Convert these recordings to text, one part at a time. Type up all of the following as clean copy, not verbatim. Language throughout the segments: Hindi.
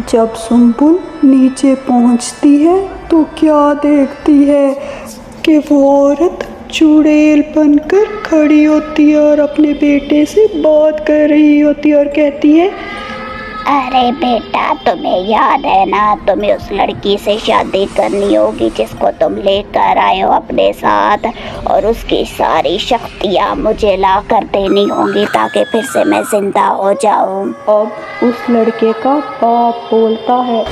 जब सुम्बुल नीचे पहुंचती है तो क्या देखती है कि वो औरत चुड़ैल बनकर खड़ी होती है और अपने बेटे से बात कर रही होती है और कहती है, अरे बेटा, तुम्हें याद है ना, तुम्हें उस लड़की से शादी करनी होगी जिसको तुम लेकर आए हो अपने साथ, और उसकी सारी शक्तियाँ मुझे ला कर देनी होंगी ताकि फिर से मैं जिंदा हो जाऊँ। अब उस लड़के का बाप बोलता है,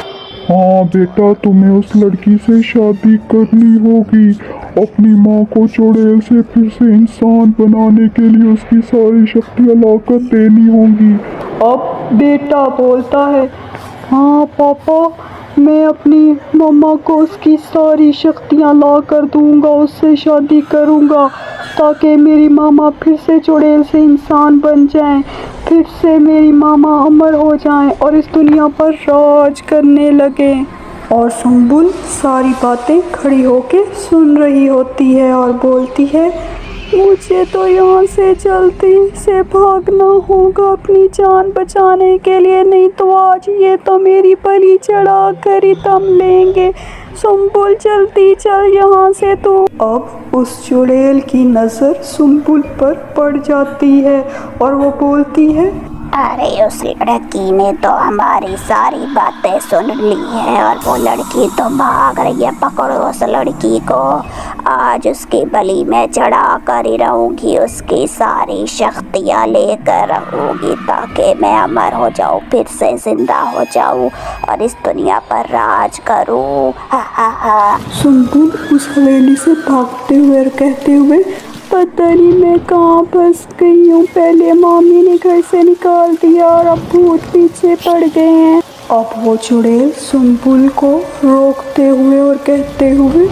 हाँ बेटा, तुम्हें उस लड़की से शादी करनी होगी। अपनी माँ को चुड़ैल से फिर से इंसान बनाने के लिए उसकी सारी शक्तियाँ लाकर देनी होंगी। अब बेटा बोलता है, हाँ पापा, मैं अपनी मम्मा को उसकी सारी शक्तियाँ ला कर दूँगा, उससे शादी करूँगा ताकि मेरी मामा फिर से चुड़ैल से इंसान बन जाएं, फिर से मेरी मामा अमर हो जाएं और इस दुनिया पर राज करने लगें। और सुम्बुल सारी बातें खड़ी होके सुन रही होती है और बोलती है, मुझे तो यहाँ से जल्दी से भागना होगा अपनी जान बचाने के लिए, नहीं तो आज ये तो मेरी बलि चढ़ा कर ही दम लेंगे। सुम्बुल जल्दी चल यहाँ से तू। अब उस चुड़ैल की नज़र सुम्बुल पर पड़ जाती है और वो बोलती है, अरे उस लड़की ने तो हमारी सारी बातें सुन ली है और वो लड़की तो भाग रही है। पकड़ो उस लड़की को, आज उसकी बलि में चढ़ा कर ही रहूँगी, उसकी सारी शक्तियाँ लेकर रहूँगी ताकि मैं अमर हो जाऊँ, फिर से जिंदा हो जाऊँ और इस दुनिया पर राज करूँ। हा हा हा। सुम्बुल उस हवेली से भागते हुए और कहते हुए, पता नहीं मैं कहाँ फंस गई हूँ, पहले मामी ने घर से निकाल दिया और अब भूत पीछे पड़ गए हैं। अब वो चुड़ैल सुम्बुल को रोकते हुए और कहते हुए,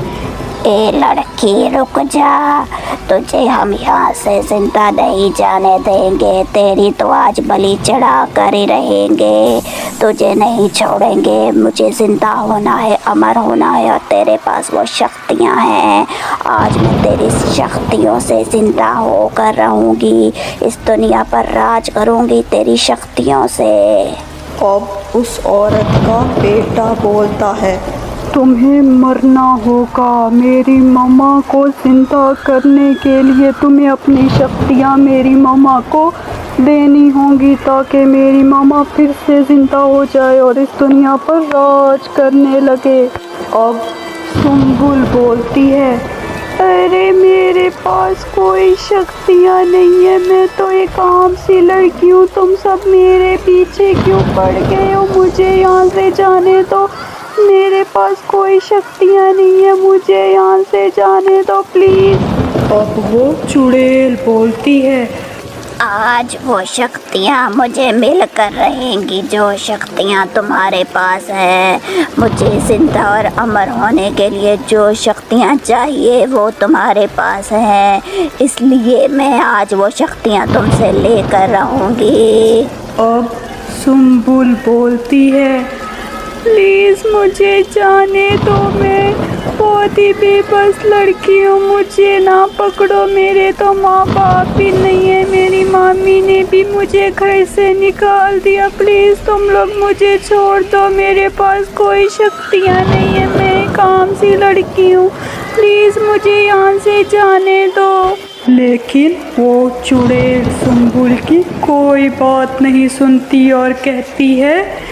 ए लड़की रुक जा, तुझे हम यहाँ से जिंदा नहीं जाने देंगे, तेरी तो आज बलि चढ़ा कर ही रहेंगे, तुझे नहीं छोड़ेंगे। मुझे जिंदा होना है, अमर होना है और तेरे पास वो शक्तियाँ हैं। आज मैं तेरी शक्तियों से जिंदा होकर रहूँगी, इस दुनिया पर राज करूँगी तेरी शक्तियों से। अब उस औरत का बेटा बोलता है, तुम्हें मरना होगा, मेरी मम्मा को जिंदा करने के लिए तुम्हें अपनी शक्तियाँ मेरी मम्मा को देनी होंगी ताकि मेरी मामा फिर से जिंदा हो जाए और इस दुनिया पर राज करने लगे। अब सुम्बुल बोलती है, अरे मेरे पास कोई शक्तियाँ नहीं है, मैं तो एक आम सी लड़की हूँ, तुम सब मेरे पीछे क्यों पड़ गए हो, मुझे यहाँ से जाने दो, मेरे पास कोई शक्तियाँ नहीं है, मुझे यहाँ से जाने दो प्लीज़। अब वो चुड़ैल बोलती है, आज वो शक्तियाँ मुझे मिलकर रहेंगी जो शक्तियाँ तुम्हारे पास है। मुझे जिंदा और अमर होने के लिए जो शक्तियाँ चाहिए वो तुम्हारे पास हैं, इसलिए मैं आज वो शक्तियाँ तुमसे लेकर रहूँगी। अब सुम्बुल बोलती है, प्लीज़ मुझे जाने दो, मैं बहुत ही बेबस लड़की हूँ, मुझे ना पकड़ो, मेरे तो माँ बाप भी नहीं है, मेरी मामी ने भी मुझे घर से निकाल दिया, प्लीज़ तुम लोग मुझे छोड़ दो, मेरे पास कोई शक्तियाँ नहीं है, मैं एक आम सी लड़की हूँ, प्लीज़ मुझे यहाँ से जाने दो। लेकिन वो चुड़ैल सुम्बुल की कोई बात नहीं सुनती और कहती है,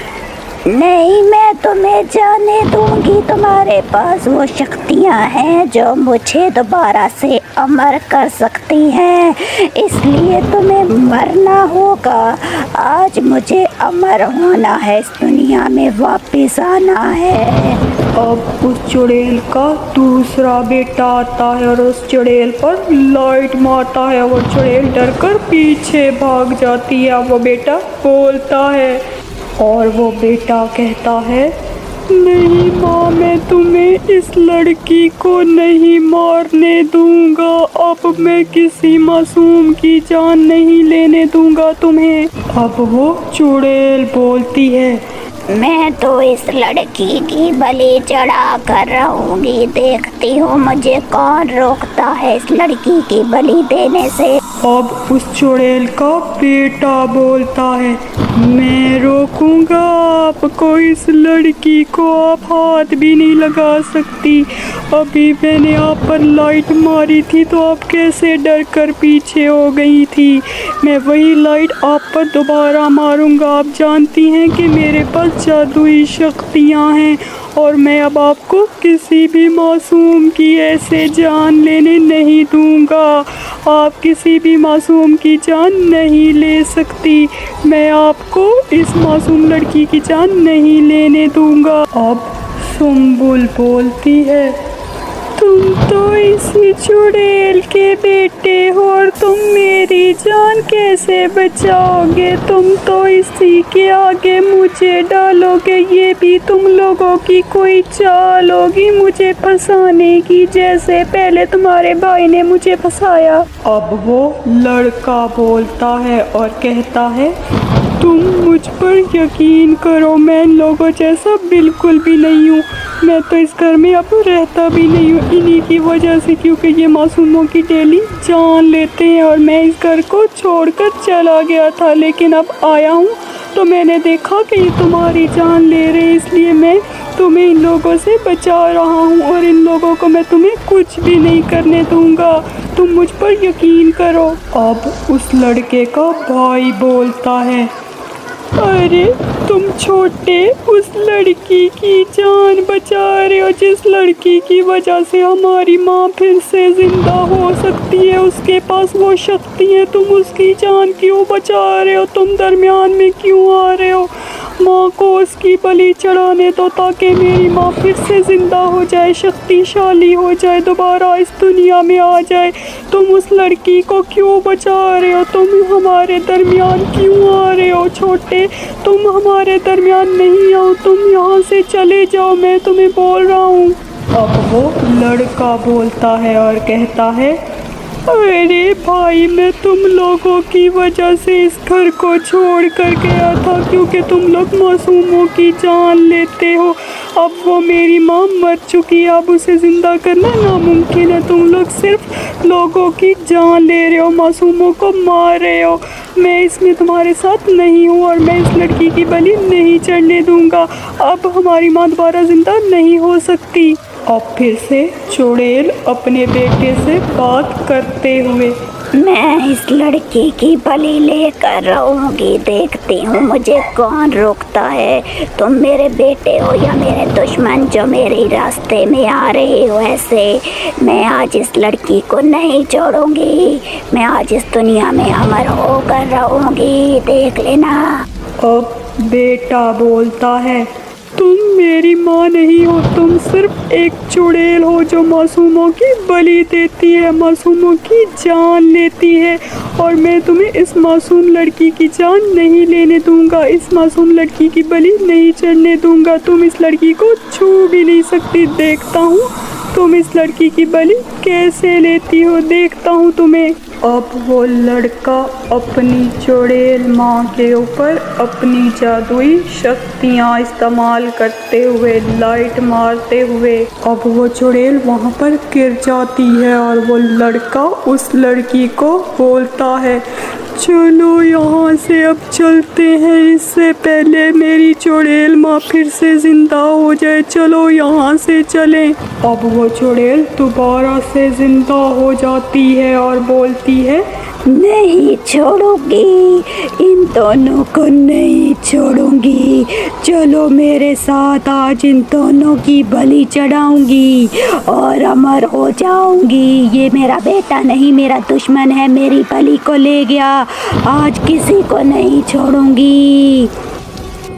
नहीं, मैं तुम्हें जाने दूंगी, तुम्हारे पास वो शक्तियाँ हैं जो मुझे दोबारा से अमर कर सकती हैं, इसलिए तुम्हें मरना होगा। आज मुझे अमर होना है, इस दुनिया में वापस आना है। अब उस चुड़ैल का दूसरा बेटा आता है और उस चुड़ैल पर लाइट मारता है, वो चुड़ैल डर कर पीछे भाग जाती है। वो बेटा बोलता है और वो बेटा कहता है, नहीं माँ, मैं तुम्हें इस लड़की को नहीं मारने दूंगा, अब मैं किसी मासूम की जान नहीं लेने दूंगा तुम्हें। अब वो चुड़ैल बोलती है, मैं तो इस लड़की की बलि चढ़ा कर रहूंगी, देखती हूँ मुझे कौन रोकता है इस लड़की की बलि देने से। अब उस चुड़ैल का बेटा बोलता है, मैं रोकूंगा आपको, इस लड़की को आप हाथ भी नहीं लगा सकती। अभी मैंने आप पर लाइट मारी थी तो आप कैसे डर कर पीछे हो गई थी। मैं वही लाइट आप पर दोबारा मारूंगा। आप जानती हैं कि मेरे पास जादुई शक्तियां हैं और मैं अब आपको किसी भी मासूम की ऐसे जान लेने नहीं दूंगा। आप किसी भी मासूम की जान नहीं ले सकती। मैं आपको इस मासूम लड़की की जान नहीं लेने दूंगा। अब सुम्बुल बोलती है, तुम तो इसी चुड़ैल के बेटे हो और तुम मेरी जान कैसे बचाओगे? तुम तो इसी के आगे मुझे डालोगे। ये भी तुम लोगों की कोई चाल होगी मुझे फंसाने की, जैसे पहले तुम्हारे भाई ने मुझे फंसाया। अब वो लड़का बोलता है और कहता है, तुम मुझ पर यकीन करो, मैं इन लोगों जैसा बिल्कुल भी नहीं हूँ। मैं तो इस घर में अब रहता भी नहीं हूँ इन्हीं की वजह से, क्योंकि ये मासूमों की डेली जान लेते हैं और मैं इस घर को छोड़कर चला गया था, लेकिन अब आया हूँ तो मैंने देखा कि ये तुम्हारी जान ले रहे हैं, इसलिए मैं तुम्हें इन लोगों से बचा रहा हूँ और इन लोगों को मैं तुम्हें कुछ भी नहीं करने दूँगा। तुम मुझ पर यकीन करो। अब उस लड़के का भाई बोलता है, अरे तुम छोटे उस लड़की की जान बचा रहे हो जिस लड़की की वजह से हमारी माँ फिर से जिंदा हो सकती है। उसके पास वो शक्ति है, तुम उसकी जान क्यों बचा रहे हो? तुम दरमियान में क्यों आ रहे हो? माँ को उसकी बलि चढ़ाने दो ताकि मेरी माँ फिर से जिंदा हो जाए, शक्तिशाली हो जाए, दोबारा इस दुनिया में आ जाए। तुम उस लड़की को क्यों बचा रहे हो? तुम हमारे दरमियान क्यों आ रहे हो? छोटे तुम हमारे दरमियान नहीं आओ, तुम यहाँ से चले जाओ, मैं तुम्हें बोल रहा हूँ। अब वो लड़का बोलता है और कहता है, अरे भाई मैं तुम लोगों की वजह से इस घर को छोड़ कर गया था, क्योंकि तुम लोग मासूमों की जान लेते हो। अब वो मेरी माँ मर चुकी है, अब उसे ज़िंदा करना नामुमकिन है। तुम लोग सिर्फ लोगों की जान ले रहे हो, मासूमों को मार रहे हो। मैं इसमें तुम्हारे साथ नहीं हूँ और मैं इस लड़की की बलि नहीं चढ़ने दूँगा। अब हमारी माँ दोबारा ज़िंदा नहीं हो सकती। अब फिर से चुड़ैल अपने बेटे से बात करते हुए, मैं इस लड़की की बलि लेकर रहूंगी, देखती हूँ मुझे कौन रोकता है। तुम मेरे बेटे हो या मेरे दुश्मन जो मेरे रास्ते में आ रहे हो ऐसे। मैं आज इस लड़की को नहीं छोड़ूंगी, मैं आज इस दुनिया में अमर होकर रहूंगी, देख लेना। अब बेटा बोलता है, तुम मेरी माँ नहीं हो, तुम सिर्फ एक चुड़ैल हो जो मासूमों की बलि देती है, मासूमों की जान लेती है और मैं तुम्हें इस मासूम लड़की की जान नहीं लेने दूंगा, इस मासूम लड़की की बलि नहीं चढ़ने दूंगा। तुम इस लड़की को छू भी नहीं सकती, देखता हूँ तुम इस लड़की की बलि कैसे लेती हो, देखता हूँ तुम्हें। अब वो लड़का अपनी चुड़ैल माँ के ऊपर अपनी जादुई शक्तियाँ इस्तेमाल करते हुए, लाइट मारते हुए, अब वो चुड़ैल वहाँ पर गिर जाती है और वो लड़का उस लड़की को बोलता है, चलो यहाँ से अब चलते हैं, इससे पहले मेरी चुड़ैल माँ फिर से जिंदा हो जाए, चलो यहाँ से चलें। अब वो चुड़ैल दोबारा से जिंदा हो जाती है और बोलती है, नहीं छोड़ूंगी, इन दोनों को नहीं छोड़ूंगी, चलो मेरे साथ, आज इन दोनों की बलि चढ़ाऊंगी और अमर हो जाऊंगी। ये मेरा बेटा नहीं, मेरा दुश्मन है, मेरी बलि को ले गया, आज किसी को नहीं छोड़ूंगी।